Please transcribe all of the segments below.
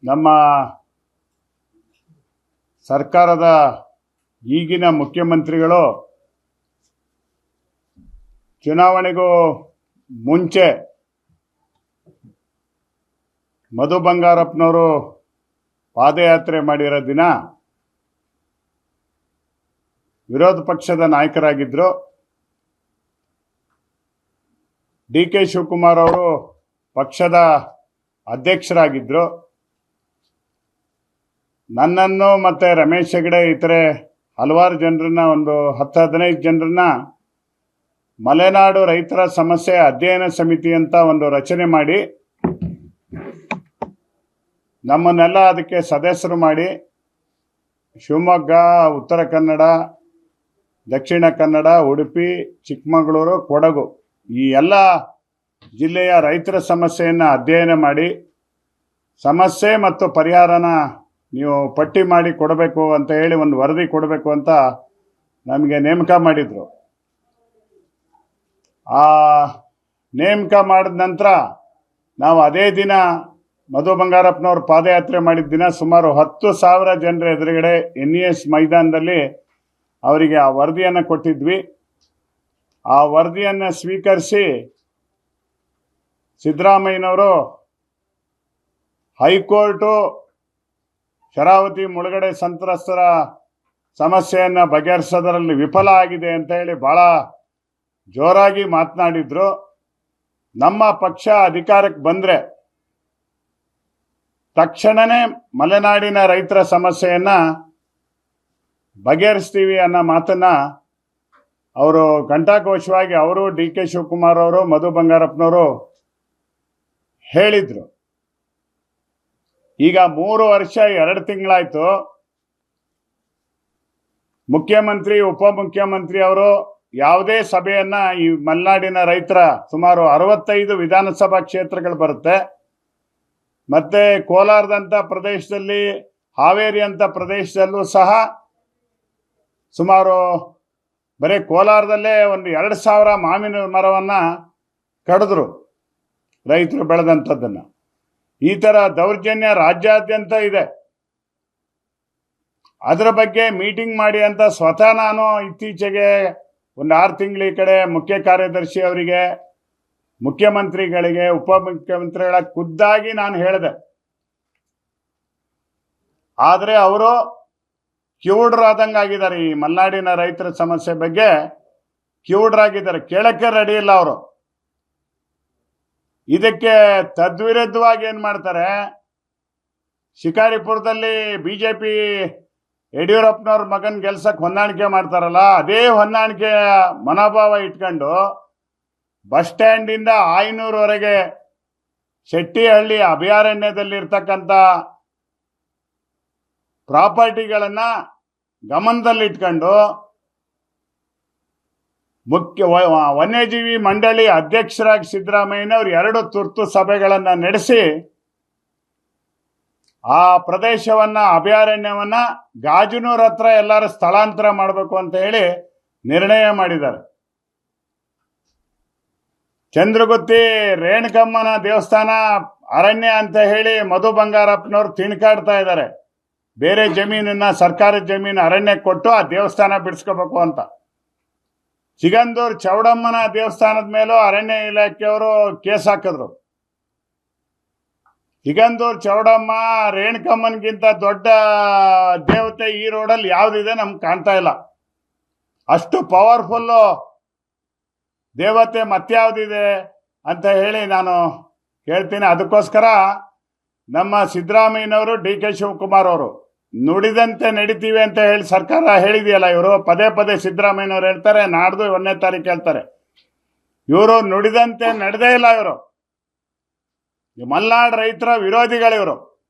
ನಮ್ಮ ಸರ್ಕಾರದ ಈಗಿನ ಮುಖ್ಯಮಂತ್ರಿಗಳು ಚುನಾವಣೆಗೂ ಮುಂಚೆ ಮಧು ಬಂಗಾರಪ್ಪನವರು ಪಾದಯಾತ್ರೆ ಮಾಡಿರೋ ದಿನ ವಿರೋಧ ಪಕ್ಷದ ನಾಯಕರಾಗಿದ್ದರು. ಡಿ ಕೆ ಶಿವಕುಮಾರ್ ಅವರು ಪಕ್ಷದ ಅಧ್ಯಕ್ಷರಾಗಿದ್ದರು. ನನ್ನನ್ನು ಮತ್ತು ರಮೇಶ್ ಹೆಗಡೆ ಇತರೆ ಹಲವಾರು ಜನರನ್ನ, ಒಂದು 10-15 ಜನರನ್ನ ಮಲೆನಾಡು ರೈತರ ಸಮಸ್ಯೆ ಅಧ್ಯಯನ ಸಮಿತಿ ಅಂತ ಒಂದು ರಚನೆ ಮಾಡಿ ನಮ್ಮನ್ನೆಲ್ಲ ಅದಕ್ಕೆ ಸದಸ್ಯರು ಮಾಡಿ ಶಿವಮೊಗ್ಗ, ಉತ್ತರ ಕನ್ನಡ, ದಕ್ಷಿಣ ಕನ್ನಡ, ಉಡುಪಿ, ಚಿಕ್ಕಮಗಳೂರು, ಕೊಡಗು ಈ ಎಲ್ಲ ಜಿಲ್ಲೆಯ ರೈತರ ಸಮಸ್ಯೆಯನ್ನು ಅಧ್ಯಯನ ಮಾಡಿ ಸಮಸ್ಯೆ ಮತ್ತು ಪರಿಹಾರನ ನೀವು ಪಟ್ಟಿ ಮಾಡಿ ಕೊಡಬೇಕು ಅಂತ ಹೇಳಿ ಒಂದು ವರದಿ ಕೊಡಬೇಕು ಅಂತ ನಮಗೆ ನೇಮಕ ಮಾಡಿದರು. ಆ ನೇಮಕ ಮಾಡಿದ ನಂತರ ನಾವು ಅದೇ ದಿನ ಮಧು ಬಂಗಾರಪ್ಪನವ್ರು ಪಾದಯಾತ್ರೆ ಮಾಡಿದ ದಿನ ಸುಮಾರು 10,000 ಜನರ ಎದುರುಗಡೆ NES ಮೈದಾನದಲ್ಲಿ ಅವರಿಗೆ ಆ ವರದಿಯನ್ನು ಕೊಟ್ಟಿದ್ವಿ. ಆ ವರದಿಯನ್ನು ಸ್ವೀಕರಿಸಿ ಸಿದ್ದರಾಮಯ್ಯನವರು ಹೈಕೋರ್ಟು ಶರಾವತಿ ಮುಳುಗಡೆ ಸಂತ್ರಸ್ತರ ಸಮಸ್ಯೆಯನ್ನು ಬಗೆಹರಿಸೋದರಲ್ಲಿ ವಿಫಲ ಆಗಿದೆ ಅಂತ ಹೇಳಿ ಭಾಳ ಜೋರಾಗಿ ಮಾತನಾಡಿದ್ರು. ನಮ್ಮ ಪಕ್ಷ ಅಧಿಕಾರಕ್ಕೆ ಬಂದರೆ ತಕ್ಷಣವೇ ಮಲೆನಾಡಿನ ರೈತರ ಸಮಸ್ಯೆಯನ್ನು ಬಗೆಹರಿಸ್ತೀವಿ ಅನ್ನೋ ಮಾತನ್ನು ಅವರು ಘಂಟಾಘೋಷವಾಗಿ ಅವರು, ಡಿ ಕೆ ಶಿವಕುಮಾರ್ ಅವರು, ಮಧು ಬಂಗಾರಪ್ಪನವರು ಹೇಳಿದರು. ಈಗ 3 ವರ್ಷ 2 ತಿಂಗಳಾಯಿತು. ಮುಖ್ಯಮಂತ್ರಿ, ಉಪಮುಖ್ಯಮಂತ್ರಿ ಅವರು ಯಾವುದೇ ಸಭೆಯನ್ನು, ಈ ಮಲೆನಾಡಿನ ರೈತರ ಸುಮಾರು 65 ವಿಧಾನಸಭಾ ಕ್ಷೇತ್ರಗಳು ಬರುತ್ತೆ, ಮತ್ತು ಕೋಲಾರದಂಥ ಪ್ರದೇಶದಲ್ಲಿ, ಹಾವೇರಿ ಅಂತ ಪ್ರದೇಶದಲ್ಲೂ ಸಹ ಸುಮಾರು ಬರೀ ಕೋಲಾರದಲ್ಲೇ ಒಂದು 2,000 ಮಾವಿನ ಮರವನ್ನು ಕಡಿದ್ರು ರೈತರು ಬೆಳೆದಂಥದ್ದನ್ನು. ಈ ಥರ ದೌರ್ಜನ್ಯ ರಾಜ್ಯಾದ್ಯಂತ ಇದೆ. ಅದರ ಬಗ್ಗೆ ಮೀಟಿಂಗ್ ಮಾಡಿ ಅಂತ ಸ್ವತಃ ನಾನು ಇತ್ತೀಚೆಗೆ ಒಂದು 6 ತಿಂಗಳ ಈ ಕಡೆ ಮುಖ್ಯ ಕಾರ್ಯದರ್ಶಿ ಅವರಿಗೆ, ಮುಖ್ಯಮಂತ್ರಿಗಳಿಗೆ, ಉಪಮುಖ್ಯಮಂತ್ರಿಗಳ ಖುದ್ದಾಗಿ ನಾನು ಹೇಳಿದೆ. ಆದರೆ ಅವರು ಕಿವುಡರಾದಂಗಾಗಿದ್ದಾರೆ. ಈ ಮಲೆನಾಡಿನ ರೈತರ ಸಮಸ್ಯೆ ಬಗ್ಗೆ ಕಿವುಡರಾಗಿದ್ದಾರೆ, ಕೇಳಕ್ಕೆ ರೆಡಿ ಇಲ್ಲ ಅವರು. ಇದಕ್ಕೆ ತದ್ವಿರುದ್ಧವಾಗಿ ಏನು ಮಾಡ್ತಾರೆ, ಶಿಕಾರಿಪುರದಲ್ಲಿ BJP ಯಡಿಯೂರಪ್ಪನವ್ರ ಮಗನ ಗೆಲ್ಸಕ್ಕೆ ಹೊಂದಾಣಿಕೆ ಮಾಡ್ತಾರಲ್ಲ, ಅದೇ ಹೊಂದಾಣಿಕೆ ಮನೋಭಾವ ಇಟ್ಕೊಂಡು ಬಸ್ ಸ್ಟ್ಯಾಂಡಿಂದ ಆಯನೂರವರೆಗೆ ಶೆಟ್ಟಿಹಳ್ಳಿ ಅಭಯಾರಣ್ಯದಲ್ಲಿರ್ತಕ್ಕಂಥ ಪ್ರಾಪರ್ಟಿಗಳನ್ನು ಗಮನದಲ್ಲಿಟ್ಕೊಂಡು ವನ್ಯಜೀವಿ ಮಂಡಳಿ ಅಧ್ಯಕ್ಷರಾಗಿ ಸಿದ್ದರಾಮಯ್ಯನವರು 2 ತುರ್ತು ಸಭೆಗಳನ್ನು ನಡೆಸಿ ಆ ಪ್ರದೇಶವನ್ನು, ಅಭಯಾರಣ್ಯವನ್ನು ಗಾಜನೂರು ಹತ್ರ ಎಲ್ಲರೂ ಸ್ಥಳಾಂತರ ಮಾಡಬೇಕು ಅಂತ ಹೇಳಿ ನಿರ್ಣಯ ಮಾಡಿದ್ದಾರೆ. ಚಂದ್ರಗುತ್ತಿ ರೇಣುಕಮ್ಮನ ದೇವಸ್ಥಾನ ಅರಣ್ಯ ಅಂತ ಹೇಳಿ ಮಧು ಬಂಗಾರಪ್ಪನವ್ರು ತಿಣ್ಕಾಡ್ತಾ ಇದ್ದಾರೆ. ಬೇರೆ ಜಮೀನನ್ನು, ಸರ್ಕಾರದ ಜಮೀನು ಅರಣ್ಯಕ್ಕೆ ಕೊಟ್ಟು ಆ ದೇವಸ್ಥಾನ ಬಿಡಿಸ್ಕೋಬೇಕು ಅಂತ. ಸಿಗಂದೂರು ಚೌಡಮ್ಮನ ದೇವಸ್ಥಾನದ ಮೇಲೂ ಅರಣ್ಯ ಇಲಾಖೆಯವರು ಕೇಸ್ ಹಾಕಿದ್ರು. ಸಿಗಂದೂರು ಚೌಡಮ್ಮ ರೇಣುಕಮ್ಮನಿಗಿಂತ ದೊಡ್ಡ ದೇವತೆ ಈ ರೋಡಲ್ಲಿ ಯಾವುದಿದೆ ನಮ್ಗೆ ಕಾಣ್ತಾ ಇಲ್ಲ. ಅಷ್ಟು ಪವರ್ಫುಲ್ಲು ದೇವತೆ ಮತ್ಯಾವುದಿದೆ ಅಂತ ಹೇಳಿ ನಾನು ಹೇಳ್ತೀನಿ. ಅದಕ್ಕೋಸ್ಕರ ನಮ್ಮ ಸಿದ್ದರಾಮಯ್ಯನವರು, ಡಿ ಕೆ ಶಿವಕುಮಾರ್ ಅವರು ನುಡಿದಂತೆ ನಡಿತೀವಿ ಅಂತ ಹೇಳಿ ಸರ್ಕಾರ ಹೇಳಿದೆಯಲ್ಲ, ಇವರು ಪದೇ ಪದೇ ಸಿದ್ದರಾಮಯ್ಯನವ್ರು ಹೇಳ್ತಾರೆ, ನಾಡ್ದು 1ನೇ ತಾರೀಕು ಹೇಳ್ತಾರೆ. ಇವರು ನುಡಿದಂತೆ ನಡೆದೇ ಇಲ್ಲ. ಇವರು ಮಲೆನಾಡು ರೈತರ ವಿರೋಧಿಗಳು, ಇವರು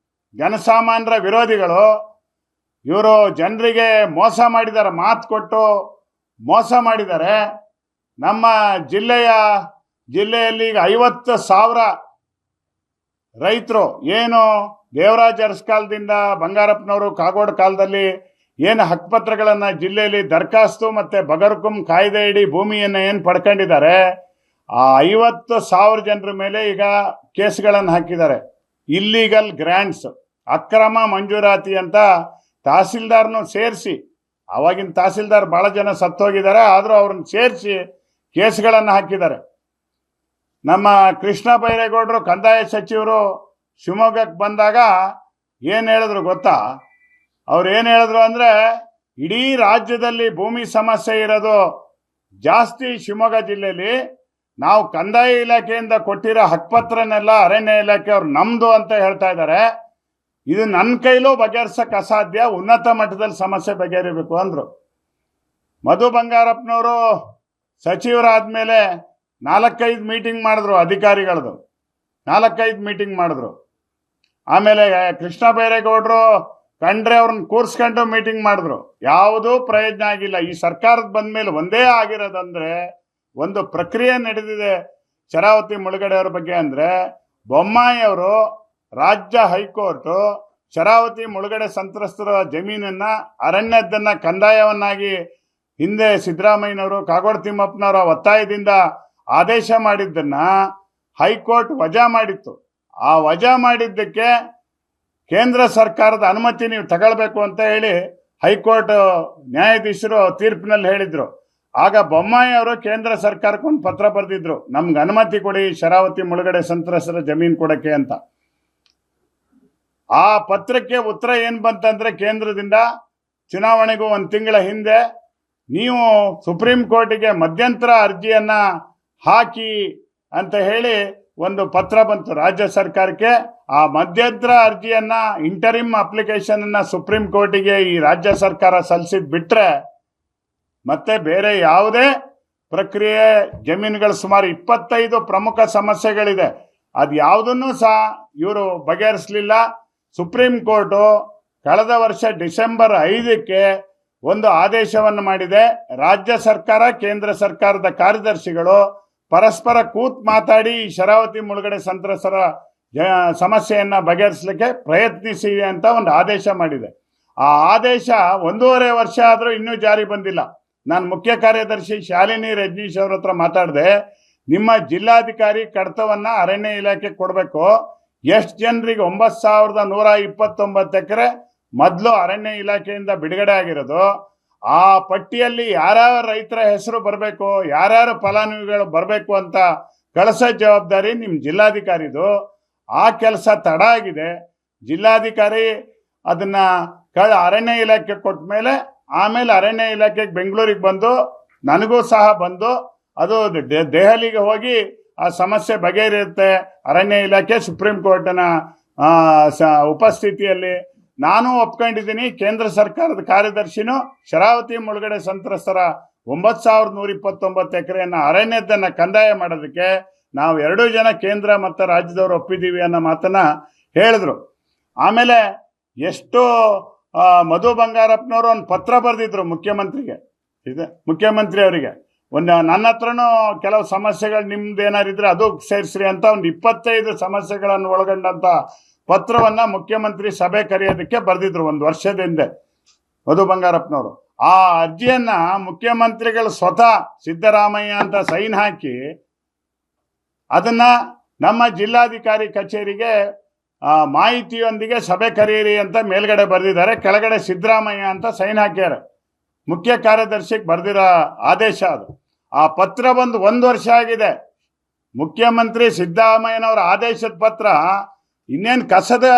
ಜನಸಾಮಾನ್ಯರ ವಿರೋಧಿಗಳು. ಇವರು ಜನರಿಗೆ ಮೋಸ ಮಾಡಿದ್ದಾರೆ, ಮಾತು ಕೊಟ್ಟು ಮೋಸ ಮಾಡಿದ್ದಾರೆ. ನಮ್ಮ ಜಿಲ್ಲೆಯಲ್ಲಿ ಈಗ 50,000 ರೈತರು ಏನು ದೇವರಾಜ ಅರಸ್ ಕಾಲದಿಂದ ಬಂಗಾರಪ್ಪನವರು ಕಾಗೋಡು ಕಾಲದಲ್ಲಿ ಏನು ಹಕ್ಕುಪತ್ರಗಳನ್ನು ಜಿಲ್ಲೆಯಲ್ಲಿ ದರಖಾಸ್ತು ಮತ್ತು ಬಗರ್ಕುಂ ಕಾಯ್ದೆ ಇಡಿ ಭೂಮಿಯನ್ನು ಏನು ಪಡ್ಕೊಂಡಿದ್ದಾರೆ, ಆ 50,000 ಜನರ ಮೇಲೆ ಈಗ ಕೇಸ್ಗಳನ್ನು ಹಾಕಿದ್ದಾರೆ. ಇಲ್ಲೀಗಲ್ ಗ್ರ್ಯಾಂಟ್ಸ್ ಅಕ್ರಮ ಮಂಜೂರಾತಿ ಅಂತ ತಹಸೀಲ್ದಾರ್ನು ಸೇರಿಸಿ, ಅವಾಗಿನ ತಹಸೀಲ್ದಾರ್ ಭಾಳ ಜನ ಸತ್ತೋಗಿದ್ದಾರೆ, ಆದರೂ ಅವ್ರನ್ನ ಸೇರಿಸಿ ಕೇಸ್ಗಳನ್ನು ಹಾಕಿದ್ದಾರೆ. ನಮ್ಮ ಕೃಷ್ಣ ಬೈರೇಗೌಡರು ಕಂದಾಯ ಸಚಿವರು ಶಿವಮೊಗ್ಗಕ್ಕೆ ಬಂದಾಗ ಏನು ಹೇಳಿದ್ರು ಗೊತ್ತಾ? ಅವ್ರು ಏನು ಹೇಳಿದ್ರು ಅಂದರೆ, ಇಡೀ ರಾಜ್ಯದಲ್ಲಿ ಭೂಮಿ ಸಮಸ್ಯೆ ಇರೋದು ಜಾಸ್ತಿ ಶಿವಮೊಗ್ಗ ಜಿಲ್ಲೆಯಲ್ಲಿ, ನಾವು ಕಂದಾಯ ಇಲಾಖೆಯಿಂದ ಕೊಟ್ಟಿರೋ ಹಕ್ಕುಪತ್ರನೆಲ್ಲ ಅರಣ್ಯ ಇಲಾಖೆ ಅವ್ರು ನಮ್ಮದು ಅಂತ ಹೇಳ್ತಾ ಇದ್ದಾರೆ. ಇದು ನನ್ನ ಕೈಲೂ ಬಗೆಹರಿಸಕ್ಕೆ ಅಸಾಧ್ಯ, ಉನ್ನತ ಮಟ್ಟದಲ್ಲಿ ಸಮಸ್ಯೆ ಬಗೆಹರಿಬೇಕು ಅಂದರು. ಮಧು ಬಂಗಾರಪ್ಪನವರು ಸಚಿವರಾದ್ಮೇಲೆ 4-5 ಮೀಟಿಂಗ್ ಮಾಡಿದ್ರು, ಅಧಿಕಾರಿಗಳದು 4-5 ಮೀಟಿಂಗ್ ಮಾಡಿದ್ರು. ಆಮೇಲೆ ಕೃಷ್ಣ ಬೈರೇಗೌಡರು ಕಂಡ್ರೆ ಅವ್ರನ್ನ ಕೂರ್ಸ್ಕೊಂಡು ಮೀಟಿಂಗ್ ಮಾಡಿದ್ರು. ಯಾವುದೂ ಪ್ರಯೋಜನ ಆಗಿಲ್ಲ. ಈ ಸರ್ಕಾರದ ಬಂದ ಮೇಲೆ ಒಂದೇ ಆಗಿರೋದಂದ್ರೆ, ಒಂದು ಪ್ರಕ್ರಿಯೆ ನಡೆದಿದೆ ಶರಾವತಿ ಮುಳುಗಡೆ ಅವ್ರ ಬಗ್ಗೆ. ಅಂದರೆ ಬೊಮ್ಮಾಯಿ ಅವರು ರಾಜ್ಯ ಹೈಕೋರ್ಟು ಶರಾವತಿ ಮುಳುಗಡೆ ಸಂತ್ರಸ್ತರ ಜಮೀನನ್ನು ಅರಣ್ಯದನ್ನು ಕಂದಾಯವನ್ನಾಗಿ ಹಿಂದೆ ಸಿದ್ದರಾಮಯ್ಯನವರು ಕಾಗೋಡು ತಿಮ್ಮಪ್ಪನವರ ಒತ್ತಾಯದಿಂದ ಆದೇಶ ಮಾಡಿದ್ದನ್ನು ಹೈಕೋರ್ಟ್ ವಜಾ ಮಾಡಿತ್ತು. ಆ ವಜಾ ಮಾಡಿದ್ದಕ್ಕೆ ಕೇಂದ್ರ ಸರ್ಕಾರದ ಅನುಮತಿ ನೀವು ತಗೊಳ್ಬೇಕು ಅಂತ ಹೇಳಿ ಹೈಕೋರ್ಟ್ ನ್ಯಾಯಾಧೀಶರು ತೀರ್ಪಿನಲ್ಲಿ ಹೇಳಿದರು. ಆಗ ಬೊಮ್ಮಾಯಿ ಅವರು ಕೇಂದ್ರ ಸರ್ಕಾರಕ್ಕೆ ಒಂದು ಪತ್ರ ಬರೆದಿದ್ರು, ನಮ್ಗೆ ಅನುಮತಿ ಕೊಡಿ ಶರಾವತಿ ಮುಳುಗಡೆ ಸಂತ್ರಸ್ತರ ಜಮೀನು ಕೊಡೋಕ್ಕೆ ಅಂತ. ಆ ಪತ್ರಕ್ಕೆ ಉತ್ತರ ಏನು ಬಂತಂದರೆ, ಕೇಂದ್ರದಿಂದ ಚುನಾವಣೆಗೂ 1 ತಿಂಗಳ ಹಿಂದೆ ನೀವು ಸುಪ್ರೀಂ ಕೋರ್ಟಿಗೆ ಮಧ್ಯಂತರ ಅರ್ಜಿಯನ್ನು ಹಾಕಿ ಅಂತ ಹೇಳಿ ಒಂದು ಪತ್ರ ಬಂತು ರಾಜ್ಯ ಸರ್ಕಾರಕ್ಕೆ. ಆ ಮಧ್ಯಂತರ ಅರ್ಜಿಯನ್ನು, ಇಂಟರಿಮ್ ಅಪ್ಲಿಕೇಶನನ್ನು ಸುಪ್ರೀಂ ಕೋರ್ಟಿಗೆ ಈ ರಾಜ್ಯ ಸರ್ಕಾರ ಸಲ್ಲಿಸಿದ್ ಬಿಟ್ಟರೆ ಮತ್ತೆ ಬೇರೆ ಯಾವುದೇ ಪ್ರಕ್ರಿಯೆ, ಜಮೀನುಗಳು ಸುಮಾರು 25 ಪ್ರಮುಖ ಸಮಸ್ಯೆಗಳಿದೆ, ಅದು ಯಾವುದನ್ನು ಸಹ ಇವರು ಬಗೆಹರಿಸಲಿಲ್ಲ. ಸುಪ್ರೀಂ ಕೋರ್ಟು ಕಳೆದ ವರ್ಷ ಡಿಸೆಂಬರ್ 5ಕ್ಕೆ ಒಂದು ಆದೇಶವನ್ನು ಮಾಡಿದೆ. ರಾಜ್ಯ ಸರ್ಕಾರ, ಕೇಂದ್ರ ಸರ್ಕಾರದ ಕಾರ್ಯದರ್ಶಿಗಳು ಪರಸ್ಪರ ಕೂತ್ ಮಾತಾಡಿ ಈ ಶರಾವತಿ ಮುಳುಗಡೆ ಸಂತ್ರಸ್ತರ ಸಮಸ್ಯೆಯನ್ನು ಬಗೆಹರಿಸಲಿಕ್ಕೆ ಪ್ರಯತ್ನಿಸಿ ಅಂತ ಒಂದು ಆದೇಶ ಮಾಡಿದೆ. ಆ ಆದೇಶ 1.5 ವರ್ಷ ಆದರೂ ಇನ್ನೂ ಜಾರಿ ಬಂದಿಲ್ಲ. ನಾನು ಮುಖ್ಯ ಕಾರ್ಯದರ್ಶಿ ಶಾಲಿನಿ ರಜನೀಶ್ ಅವ್ರ ಹತ್ರ ಮಾತಾಡಿದೆ, ನಿಮ್ಮ ಜಿಲ್ಲಾಧಿಕಾರಿ ಕಡತವನ್ನು ಅರಣ್ಯ ಇಲಾಖೆ ಕೊಡಬೇಕು. ಎಷ್ಟು ಜನರಿಗೆ 9,129 ಎಕರೆ ಮೊದಲು ಅರಣ್ಯ ಇಲಾಖೆಯಿಂದ ಬಿಡುಗಡೆ ಆಗಿರೋದು, ಆ ಪಟ್ಟಿಯಲ್ಲಿ ಯಾರ್ಯಾವ ರೈತರ ಹೆಸರು ಬರಬೇಕು, ಯಾರ್ಯಾರು ಫಲಾನುಭವಿಗಳು ಬರಬೇಕು ಅಂತ ಕಳಿಸೋ ಜವಾಬ್ದಾರಿ ನಿಮ್ಮ ಜಿಲ್ಲಾಧಿಕಾರಿದು. ಆ ಕೆಲಸ ತಡ ಆಗಿದೆ. ಜಿಲ್ಲಾಧಿಕಾರಿ ಅದನ್ನು ಅರಣ್ಯ ಇಲಾಖೆ ಕೊಟ್ಟ ಮೇಲೆ ಆಮೇಲೆ ಅರಣ್ಯ ಇಲಾಖೆಗೆ ಬೆಂಗಳೂರಿಗೆ ಬಂದು, ನನಗೂ ಸಹ ಬಂದು, ಅದು ದೆಹಲಿಗೆ ಹೋಗಿ ಆ ಸಮಸ್ಯೆ ಬಗೆಹರಿಯುತ್ತೆ ಅರಣ್ಯ ಇಲಾಖೆ ಸುಪ್ರೀಂ ಕೋರ್ಟಿನ ಉಪಸ್ಥಿತಿಯಲ್ಲಿ. ನಾನು ಒಪ್ಕೊಂಡಿದ್ದೀನಿ, ಕೇಂದ್ರ ಸರ್ಕಾರದ ಕಾರ್ಯದರ್ಶಿನೂ ಶರಾವತಿ ಮುಳುಗಡೆ ಸಂತ್ರಸ್ತರ 9,129 ಎಕರೆಯನ್ನು ಅರಣ್ಯದನ್ನು ಕಂದಾಯ ಮಾಡೋದಕ್ಕೆ ನಾವು 2 ಜನ ಕೇಂದ್ರ ಮತ್ತು ರಾಜ್ಯದವರು ಒಪ್ಪಿದ್ದೀವಿ ಅನ್ನೋ ಮಾತನ್ನು ಹೇಳಿದ್ರು. ಆಮೇಲೆ ಎಷ್ಟು ಮಧು ಬಂಗಾರಪ್ಪನವರು ಒಂದು ಪತ್ರ ಬರೆದಿದ್ರು ಮುಖ್ಯಮಂತ್ರಿಗೆ, ಮುಖ್ಯಮಂತ್ರಿ ಅವರಿಗೆ. ನನ್ನ ಹತ್ರನೂ ಕೆಲವು ಸಮಸ್ಯೆಗಳು ನಿಮ್ದು ಏನಾರಿದ್ರೆ ಅದು ಸೇರಿಸ್ರಿ ಅಂತ ಒಂದು 25 ಸಮಸ್ಯೆಗಳನ್ನು ಒಳಗೊಂಡಂಥ ಪತ್ರವನ್ನು ಮುಖ್ಯಮಂತ್ರಿ ಸಭೆ ಕರೆಯೋದಕ್ಕೆ ಬರೆದಿದ್ರು 1 ವರ್ಷದ ಹಿಂದೆ ಮಧು ಬಂಗಾರಪ್ಪನವರು. ಆ ಅರ್ಜಿಯನ್ನು ಮುಖ್ಯಮಂತ್ರಿಗಳು ಸ್ವತಃ ಸಿದ್ದರಾಮಯ್ಯ ಅಂತ ಸೈನ್ ಹಾಕಿ ಅದನ್ನು ನಮ್ಮ ಜಿಲ್ಲಾಧಿಕಾರಿ ಕಚೇರಿಗೆ ಮಾಹಿತಿಯೊಂದಿಗೆ ಸಭೆ ಕರೆಯಿರಿ ಅಂತ ಮೇಲ್ಗಡೆ ಬರೆದಿದ್ದಾರೆ, ಕೆಳಗಡೆ ಸಿದ್ದರಾಮಯ್ಯ ಅಂತ ಸೈನ್ ಹಾಕ್ಯಾರೆ. ಮುಖ್ಯ ಕಾರ್ಯದರ್ಶಿಗೆ ಬರೆದಿರೋ ಆದೇಶ ಅದು. ಆ ಪತ್ರ ಬಂದು 1 ವರ್ಷ ಆಗಿದೆ. ಮುಖ್ಯಮಂತ್ರಿ ಸಿದ್ದರಾಮಯ್ಯನವರ ಆದೇಶದ ಪತ್ರ ಇನ್ನೇನು ಕಸದ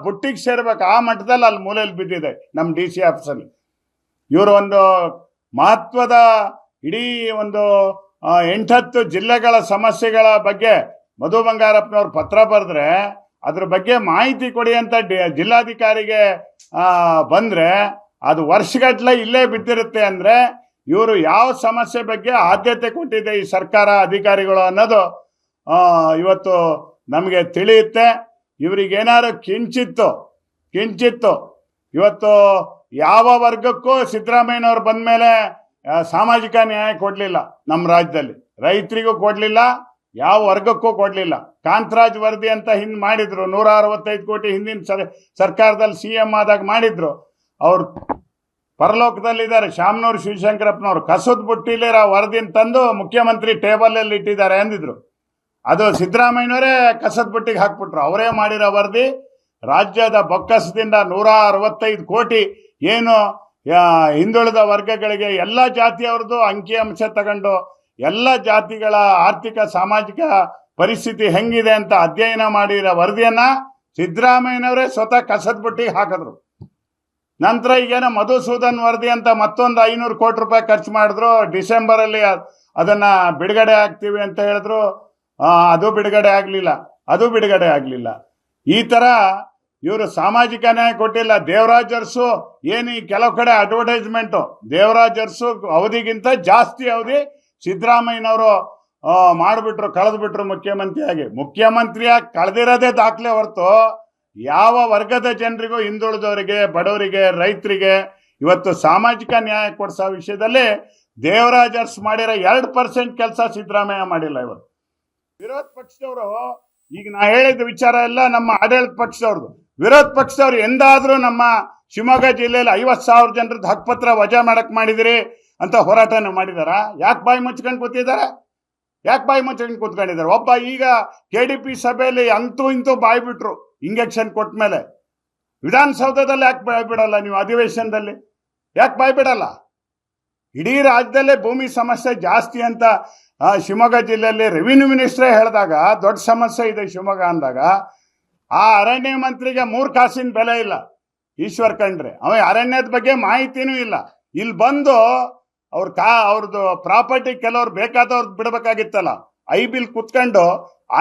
ಬುಟ್ಟಿಗೆ ಸೇರ್ಬೇಕು ಆ ಮಟ್ಟದಲ್ಲಿ ಅಲ್ಲಿ ಮೂಲೆಯಲ್ಲಿ ಬಿದ್ದಿದೆ ನಮ್ಮ DC ಆಫೀಸಲ್ಲಿ. ಇವರು ಒಂದು ಮಹತ್ವದ ಇಡೀ ಒಂದು 8-10 ಜಿಲ್ಲೆಗಳ ಸಮಸ್ಯೆಗಳ ಬಗ್ಗೆ ಮಧು ಬಂಗಾರಪ್ಪನವ್ರು ಪತ್ರ ಬರೆದ್ರೆ ಅದ್ರ ಬಗ್ಗೆ ಮಾಹಿತಿ ಕೊಡಿ ಅಂತ ಜಿಲ್ಲಾಧಿಕಾರಿಗೆ ಬಂದರೆ ಅದು ವರ್ಷಗಟ್ಟಲೆ ಇಲ್ಲೇ ಬಿದ್ದಿರುತ್ತೆ. ಅಂದರೆ ಇವರು ಯಾವ ಸಮಸ್ಯೆ ಬಗ್ಗೆ ಆದ್ಯತೆ ಕೊಟ್ಟಿದೆ ಈ ಸರ್ಕಾರ ಅಧಿಕಾರಿಗಳು ಅನ್ನೋದು ಇವತ್ತು ನಮಗೆ ತಿಳಿಯುತ್ತೆ. ಇವರಿಗೇನಾದ್ರು ಕಿಂಚಿತ್ತು ಇವತ್ತು ಯಾವ ವರ್ಗಕ್ಕೂ ಸಿದ್ದರಾಮಯ್ಯನವ್ರು ಬಂದ ಮೇಲೆ ಸಾಮಾಜಿಕ ನ್ಯಾಯ ಕೊಡಲಿಲ್ಲ ನಮ್ಮ ರಾಜ್ಯದಲ್ಲಿ, ರೈತರಿಗೂ ಕೊಡಲಿಲ್ಲ, ಯಾವ ವರ್ಗಕ್ಕೂ ಕೊಡಲಿಲ್ಲ. ಕಾಂತರಾಜ್ ವರದಿ ಅಂತ ಹಿಂದೆ ಮಾಡಿದ್ರು, 165 ಕೋಟಿ ಹಿಂದಿನ ಸರ್ಕಾರದಲ್ಲಿ CM ಆದಾಗ ಮಾಡಿದ್ರು. ಅವ್ರು ಪರಲೋಕದಲ್ಲಿದ್ದಾರೆ, ಶಾಮನೂರು ಶಿವಶಂಕರಪ್ಪನವರು. ಕಸದ ಬುಟ್ಟಿಲಿರೋ ವರದಿನ ತಂದು ಮುಖ್ಯಮಂತ್ರಿ ಟೇಬಲಲ್ಲಿ ಇಟ್ಟಿದ್ದಾರೆ ಅಂದಿದ್ರು. ಅದು ಸಿದ್ದರಾಮಯ್ಯನವರೇ ಕಸದ ಬುಟ್ಟಿಗೆ ಹಾಕ್ಬಿಟ್ರು. ಅವರೇ ಮಾಡಿರೋ ವರದಿ ರಾಜ್ಯದ ಬೊಕ್ಕಸದಿಂದ 165 ಕೋಟಿ ಏನು ಹಿಂದುಳಿದ ವರ್ಗಗಳಿಗೆ ಎಲ್ಲ ಜಾತಿಯವ್ರದ್ದು ಅಂಕಿಅಂಶ ತಗೊಂಡು ಎಲ್ಲ ಜಾತಿಗಳ ಆರ್ಥಿಕ ಸಾಮಾಜಿಕ ಪರಿಸ್ಥಿತಿ ಹೆಂಗಿದೆ ಅಂತ ಅಧ್ಯಯನ ಮಾಡಿರೋ ವರದಿಯನ್ನ ಸಿದ್ದರಾಮಯ್ಯನವರೇ ಸ್ವತಃ ಕಸದ ಬುಟ್ಟಿಗೆ ಹಾಕಿದ್ರು. ನಂತರ ಈಗೇನೋ ಮಧುಸೂದನ್ ವರದಿ ಅಂತ ಮತ್ತೊಂದು 500 ಕೋಟಿ ರೂಪಾಯಿ ಖರ್ಚು ಮಾಡಿದ್ರು. ಡಿಸೆಂಬರಲ್ಲಿ ಅದನ್ನ ಬಿಡುಗಡೆ ಆಗ್ತೀವಿ ಅಂತ ಹೇಳಿದ್ರು. ಅದು ಬಿಡುಗಡೆ ಆಗಲಿಲ್ಲ. ಈ ತರ ಇವರು ಸಾಮಾಜಿಕ ನ್ಯಾಯ ಕೊಟ್ಟಿಲ್ಲ. ದೇವರಾಜ್ ಅರಸು ಏನು ಈ ಕೆಲವು ಕಡೆ ಅಡ್ವರ್ಟೈಸ್ಮೆಂಟು, ದೇವರಾಜ್ ಅರಸು ಅವಧಿಗಿಂತ ಜಾಸ್ತಿ ಅವಧಿ ಸಿದ್ದರಾಮಯ್ಯನವರು ಮಾಡಿಬಿಟ್ರು, ಕಳೆದ್ಬಿಟ್ರು ಮುಖ್ಯಮಂತ್ರಿಯಾಗಿ ಕಳೆದಿರೋದೇ ದಾಖಲೆ ಹೊರತು ಯಾವ ವರ್ಗದ ಜನರಿಗೂ, ಹಿಂದುಳಿದವರಿಗೆ, ಬಡವರಿಗೆ, ರೈತರಿಗೆ ಇವತ್ತು ಸಾಮಾಜಿಕ ನ್ಯಾಯ ಕೊಡಿಸೋ ವಿಷಯದಲ್ಲಿ ದೇವರಾಜ್ ಅರಸು ಮಾಡಿರೋ 2% ಕೆಲಸ ಸಿದ್ದರಾಮಯ್ಯ ಮಾಡಿಲ್ಲ. ಇವತ್ತು ವಿರೋಧ ಪಕ್ಷದವರು, ಈಗ ನಾ ಹೇಳಿದ ವಿಚಾರ ಎಲ್ಲ ನಮ್ಮ ಆಡಳಿತ ಪಕ್ಷದವ್ರದ್ದು. ವಿರೋಧ ಪಕ್ಷದವ್ರು ಎಂದಾದ್ರೂ ನಮ್ಮ ಶಿವಮೊಗ್ಗ ಜಿಲ್ಲೆಯಲ್ಲಿ 50,000 ಜನರದ್ದು ಹಕ್ಕುಪತ್ರ ವಜಾ ಮಾಡಕ್ ಮಾಡಿದಿರಿ ಅಂತ ಹೋರಾಟನ ಮಾಡಿದಾರ? ಯಾಕೆ ಬಾಯಿ ಮುಚ್ಕೊಂಡು ಕೂತ್ಕೊಂಡಿದ್ದಾರೆ? ಒಬ್ಬ ಈಗ KDP ಸಭೆಯಲ್ಲಿ ಅಂತೂ ಇಂತೂ ಬಾಯಿ ಬಿಟ್ರು ಇಂಜೆಕ್ಷನ್ ಕೊಟ್ಟ ಮೇಲೆ. ವಿಧಾನಸೌಧದಲ್ಲಿ ಯಾಕೆ ಬಾಯಿ ಬಿಡಲ್ಲ ನೀವು? ಅಧಿವೇಶನದಲ್ಲಿ ಯಾಕೆ ಬಾಯಿ ಬಿಡಲ್ಲ? ಇಡೀ ರಾಜ್ಯದಲ್ಲೇ ಭೂಮಿ ಸಮಸ್ಯೆ ಜಾಸ್ತಿ ಅಂತ ಶಿವಮೊಗ್ಗ ಜಿಲ್ಲೆಯಲ್ಲಿ ರೆವಿನ್ಯೂ ಮಿನಿಸ್ಟ್ರೇ ಹೇಳಿದಾಗ, ದೊಡ್ಡ ಸಮಸ್ಯೆ ಇದೆ ಶಿವಮೊಗ್ಗ ಅಂದಾಗ, ಆ ಅರಣ್ಯ ಮಂತ್ರಿಗೆ 3 ಕಾಸಿನ ಬೆಲೆ ಇಲ್ಲ. ಈಶ್ವರ್ ಖಂಡ್ರೆ ಅವ ಅರಣ್ಯದ ಬಗ್ಗೆ ಮಾಹಿತಿನೂ ಇಲ್ಲ. ಇಲ್ಲಿ ಬಂದು ಅವ್ರದ್ದು ಪ್ರಾಪರ್ಟಿ ಕೆಲವ್ರು ಬೇಕಾದವ್ರದ್ದು ಬಿಡಬೇಕಾಗಿತ್ತಲ್ಲ, ಐಬಿಲ್ ಕುತ್ಕೊಂಡು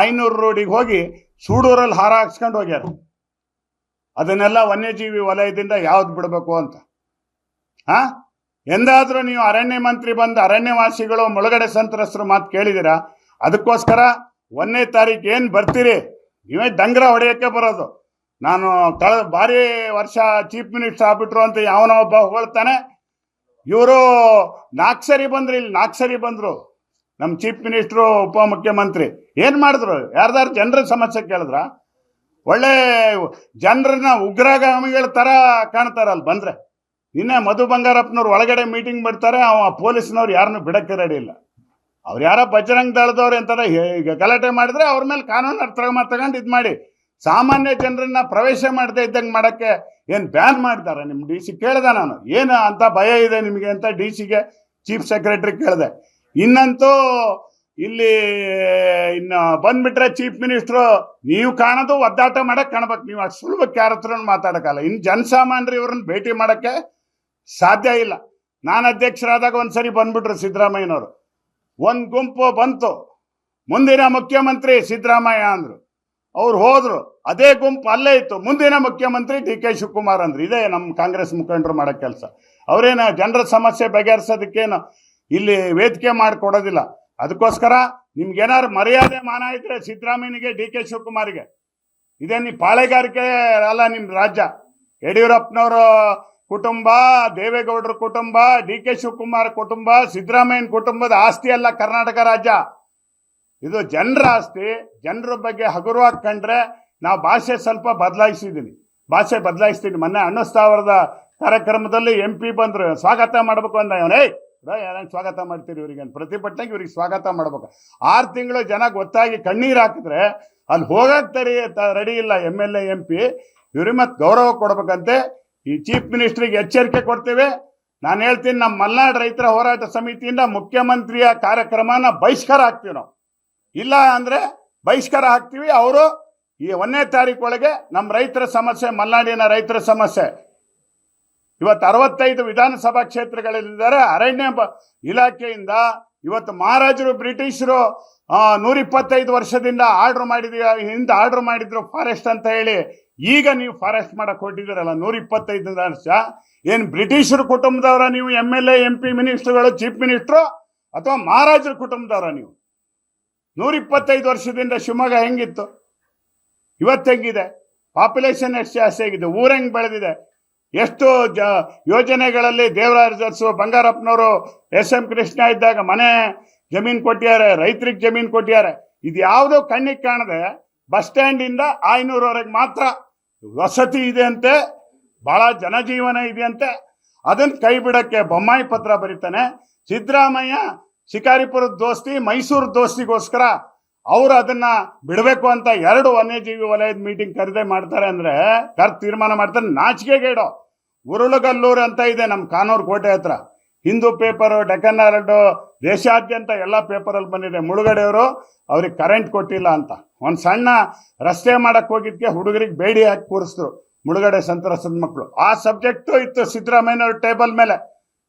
500 ರೋಡಿಗೆ ಹೋಗಿ ಸೂಡೂರಲ್ಲಿ ಹಾರ ಹಾಕ್ಸ್ಕೊಂಡು ಹೋಗ್ಯಾರ. ಅದನ್ನೆಲ್ಲ ವನ್ಯಜೀವಿ ವಲಯದಿಂದ ಯಾವ್ದು ಬಿಡಬೇಕು ಅಂತ. ಎಂದಾದ್ರೂ ನೀವು ಅರಣ್ಯ ಮಂತ್ರಿ ಬಂದು ಅರಣ್ಯವಾಸಿಗಳು ಮುಳುಗಡೆ ಸಂತ್ರಸ್ತರು ಮಾತು ಕೇಳಿದಿರಾ? ಅದಕ್ಕೋಸ್ಕರ 1ನೇ ತಾರೀಕು ಏನು ಬರ್ತೀರಿ, ನೀವೇ ಡಂಗ್ರ ಹೊಡೆಯೋಕ್ಕೆ ಬರೋದು. ನಾನು ಬಾರಿ ವರ್ಷ ಚೀಫ್ ಮಿನಿಸ್ಟರ್ ಆಗ್ಬಿಟ್ರು ಅಂತ ಯಾವನೋ ಒಬ್ಬ ಹೊಗಳ್ತಾನೆ. ಇವರು 4 ಸರಿ ಬಂದ್ರು ನಮ್ಮ ಚೀಫ್ ಮಿನಿಸ್ಟ್ರು, ಉಪಮುಖ್ಯಮಂತ್ರಿ. ಏನು ಮಾಡಿದ್ರು? ಯಾರ್ದಾರು ಜನರ ಸಮಸ್ಯೆ ಕೇಳಿದ್ರ? ಒಳ್ಳೆ ಜನರನ್ನ ಉಗ್ರಗಾಮಿಗಳ ಥರ ಕಾಣ್ತಾರಲ್ಲ ಬಂದರೆ. ನಿನ್ನೆ ಮಧು ಬಂಗಾರಪ್ಪನವ್ರು ಒಳಗಡೆ ಮೀಟಿಂಗ್ ಮಾಡ್ತಾರೆ, ಪೊಲೀಸ್ನವ್ರು ಯಾರನ್ನೂ ಬಿಡಕ್ಕೆ ರೆಡಿ ಇಲ್ಲ. ಅವ್ರು ಯಾರೋ ಬಜರಂಗ್ ದಳದವ್ರು ಅಂತಾರೆ, ಈಗ ಗಲಾಟೆ ಮಾಡಿದ್ರೆ ಅವ್ರ ಮೇಲೆ ಕಾನೂನು ಕ್ರಮ ತಗೊಂಡು ಇದು ಮಾಡಿ, ಸಾಮಾನ್ಯ ಜನರನ್ನ ಪ್ರವೇಶ ಮಾಡದೇ ಇದ್ದಂಗೆ ಮಾಡೋಕ್ಕೆ ಏನು ಬ್ಯಾನ್ ಮಾಡ್ತಾರೆ? ನಿಮ್ಮ DC ಕೇಳಿದೆ ನಾನು, ಏನು ಅಂತ ಭಯ ಇದೆ ನಿಮಗೆ ಅಂತ DC ಗೆ ಚೀಫ್ ಸೆಕ್ರೆಟರಿ ಕೇಳಿದೆ. ಇನ್ನಂತೂ ಇಲ್ಲಿ ಇನ್ನು ಬಂದ್ಬಿಟ್ರೆ ಚೀಫ್ ಮಿನಿಸ್ಟ್ರು, ನೀವು ಕಾಣೋದು ಒದ್ದಾಟ ಮಾಡಕ್ಕೆ ಕಾಣ್ಬೇಕು. ನೀವು ಅಷ್ಟು ಸುಲಭಕ್ಕೆ ಯಾರ ಹತ್ರ ಮಾತಾಡೋಕ್ಕಲ್ಲ. ಇನ್ನು ಜನಸಾಮಾನ್ಯರು ಇವ್ರನ್ನ ಭೇಟಿ ಮಾಡೋಕ್ಕೆ ಸಾಧ್ಯ ಇಲ್ಲ. ನಾನು ಅಧ್ಯಕ್ಷರಾದಾಗ ಒಂದ್ಸರಿ ಬಂದ್ಬಿಟ್ರು ಸಿದ್ದರಾಮಯ್ಯನವರು. ಒಂದು ಗುಂಪು ಬಂತು, ಮುಂದಿನ ಮುಖ್ಯಮಂತ್ರಿ ಸಿದ್ದರಾಮಯ್ಯ ಅಂದ್ರು. ಅವ್ರು ಹೋದ್ರು. ಅದೇ ಗುಂಪು ಅಲ್ಲೇ ಇತ್ತು, ಮುಂದಿನ ಮುಖ್ಯಮಂತ್ರಿ DK ಶಿವಕುಮಾರ್ ಅಂದ್ರು. ಇದೇ ನಮ್ಮ ಕಾಂಗ್ರೆಸ್ ಮುಖಂಡರು ಮಾಡೋ ಕೆಲಸ. ಅವರೇನು ಜನರ ಸಮಸ್ಯೆ ಬಗೆಹರಿಸೋದಕ್ಕೇನು ಇಲ್ಲಿ ವೇದಿಕೆ ಮಾಡಿಕೊಡೋದಿಲ್ಲ. ಅದಕ್ಕೋಸ್ಕರ ನಿಮ್ಗೇನಾದ್ರು ಮರ್ಯಾದೆ ಮಾನ ಇದ್ರೆ ಸಿದ್ದರಾಮಯ್ಯನಿಗೆ, DK ಶಿವಕುಮಾರ್ಗೆ, ಇದೇನು ಪಾಳೆಗಾರಿಕೆ ಅಲ್ಲ ನಿಮ್ಮ ರಾಜ್ಯ. ಯಡಿಯೂರಪ್ಪನವರ ಕುಟುಂಬ, ದೇವೇಗೌಡರ ಕುಟುಂಬ, DK ಶಿವಕುಮಾರ್ ಕುಟುಂಬ, ಸಿದ್ದರಾಮಯ್ಯನ ಕುಟುಂಬದ ಆಸ್ತಿ ಅಲ್ಲ ಕರ್ನಾಟಕ ರಾಜ್ಯ. ಇದು ಜನರ ಆಸ್ತಿ. ಜನರ ಬಗ್ಗೆ ಹಗುರವಾಗಿ ಕಂಡ್ರೆ ನಾವು ಭಾಷೆ ಸ್ವಲ್ಪ ಬದಲಾಯಿಸ್ತೀನಿ. ಮೊನ್ನೆ ಅಣ್ಣಸ್ತಾವರದ ಕಾರ್ಯಕ್ರಮದಲ್ಲಿ MP ಬಂದ್ರು, ಸ್ವಾಗತ ಮಾಡ್ಬೇಕು ಅಂದ. ಅವನೇ ಸ್ವಾಗತ ಮಾಡ್ತೀರಿ ಇವ್ರಿಗೆ? ಪ್ರತಿಭಟನೆಗೆ ಇವ್ರಿಗೆ ಸ್ವಾಗತ ಮಾಡ್ಬೇಕು. 6 ತಿಂಗಳು ಜನ ಗೊತ್ತಾಗಿ ಕಣ್ಣೀರು ಹಾಕಿದ್ರೆ ಅಲ್ಲಿ ಹೋಗಕ್ಕೆ ರೆಡಿ ಇಲ್ಲ MLA MP. ಇವ್ರಿಗೆ ಮತ್ತೆ ಗೌರವ ಕೊಡ್ಬೇಕಂತೆ. ಈ ಚೀಫ್ ಮಿನಿಸ್ಟ್ರಿಗೆ ಎಚ್ಚರಿಕೆ ಕೊಡ್ತೇವೆ. ನಾನು ಹೇಳ್ತೀನಿ, ನಮ್ಮ ಮಲ್ನಾಡು ರೈತರ ಹೋರಾಟ ಸಮಿತಿಯಿಂದ ಮುಖ್ಯಮಂತ್ರಿಯ ಕಾರ್ಯಕ್ರಮನ ಬಹಿಷ್ಕಾರ ಹಾಕ್ತೀವಿ ನಾವು. ಇಲ್ಲ ಅಂದರೆ ಬಹಿಷ್ಕಾರ ಹಾಕ್ತೀವಿ. ಅವರು ಈ 1ನೇ ತಾರೀಕು ಒಳಗೆ ನಮ್ಮ ರೈತರ ಸಮಸ್ಯೆ, ಮಲ್ನಾಡಿನ ರೈತರ ಸಮಸ್ಯೆ, ಇವತ್ತು 65 ವಿಧಾನಸಭಾ ಕ್ಷೇತ್ರಗಳಲ್ಲಿದ್ದಾರೆ. ಅರಣ್ಯ ಇಲಾಖೆಯಿಂದ ಇವತ್ತು ಮಹಾರಾಜರು ಬ್ರಿಟಿಷರು 125 ವರ್ಷದಿಂದ ಆರ್ಡರ್ ಮಾಡಿದ್ರು ಫಾರೆಸ್ಟ್ ಅಂತ ಹೇಳಿ. ಈಗ ನೀವು ಫಾರೆಸ್ಟ್ ಮಾಡಕ್ಕೆ ಹೊರಟಿದ್ದೀರಲ್ಲ 125 ವರ್ಷ. ಏನು ಬ್ರಿಟಿಷರು ಕುಟುಂಬದವರ ನೀವು? MLA MP ಮಿನಿಸ್ಟರ್ಗಳು, ಚೀಫ್ ಮಿನಿಸ್ಟ್ರು, ಅಥವಾ ಮಹಾರಾಜರ ಕುಟುಂಬದವರ ನೀವು? 125 ವರ್ಷದಿಂದ ಶಿವಮೊಗ್ಗ ಹೆಂಗಿತ್ತು, ಇವತ್ತು ಹೆಂಗಿದೆ? ಪಾಪ್ಯುಲೇಷನ್ ಎಷ್ಟು ಜಾಸ್ತಿ ಆಗಿದೆ, ಊರು ಹೆಂಗೆ ಬೆಳೆದಿದೆ, ಎಷ್ಟು ಯೋಜನೆಗಳಲ್ಲಿ ದೇವರಾಜ್ ಅರಸು, ಬಂಗಾರಪ್ಪನವರು, SM ಕೃಷ್ಣ ಇದ್ದಾಗ ಮನೆ ಜಮೀನು ಕೊಟ್ಟಿದ್ದಾರೆ, ರೈತರಿಗೆ ಜಮೀನು ಕೊಟ್ಟಿದ್ದಾರೆ. ಇದು ಯಾವುದೋ ಕಣ್ಣಿಗೆ ಕಾಣದೆ ಬಸ್ ಸ್ಟ್ಯಾಂಡಿಂದ 500ವರೆಗೆ ಮಾತ್ರ ವಸತಿ ಇದೆ ಅಂತೆ, ಭಾಳ ಜನಜೀವನ ಇದೆ ಅಂತೆ. ಅದನ್ನು ಕೈ ಬಿಡಕ್ಕೆ ಬೊಮ್ಮಾಯಿ ಪತ್ರ ಬರೀತಾನೆ. ಸಿದ್ದರಾಮಯ್ಯ ಶಿಕಾರಿಪುರದ ದೋಸ್ತಿ, ಮೈಸೂರು ದೋಸ್ತಿಗೋಸ್ಕರ ಅವ್ರು ಅದನ್ನ ಬಿಡಬೇಕು ಅಂತ 2 ವನ್ಯಜೀವಿ ವಲಯದ ಮೀಟಿಂಗ್ ಕರೆದೇ ಮಾಡ್ತಾರೆ ಅಂದ್ರೆ ತೀರ್ಮಾನ ಮಾಡ್ತಾರೆ. ನಾಚಿಕೆಗೇಡು. ಉರುಳುಗಲ್ಲೂರು ಅಂತ ಇದೆ ನಮ್ಮ ಕಾನೂರು ಕೋಟೆ ಹತ್ರ. ಹಿಂದೂ ಪೇಪರು, ಡೆಕ್ಕನ್ ಹೆರಾಲ್ಡು, ದೇಶಾದ್ಯಂತ ಎಲ್ಲ ಪೇಪರಲ್ಲಿ ಬಂದಿದೆ. ಮುಳುಗಡೆಯವರು ಅವ್ರಿಗೆ ಕರೆಂಟ್ ಕೊಟ್ಟಿಲ್ಲ ಅಂತ. ಒಂದು ಸಣ್ಣ ರಸ್ತೆ ಮಾಡಕ್ ಹೋಗಿದ್ಕೆ ಹುಡುಗರಿಗೆ ಬೇಡಿ ಹಾಕಿ ಕೂರಿಸಿದ್ರು ಮುಳುಗಡೆ ಸಂತ್ರಸ್ತದ ಮಕ್ಕಳು. ಆ ಸಬ್ಜೆಕ್ಟು ಇತ್ತು ಸಿದ್ದರಾಮಯ್ಯನವ್ರ ಟೇಬಲ್ ಮೇಲೆ.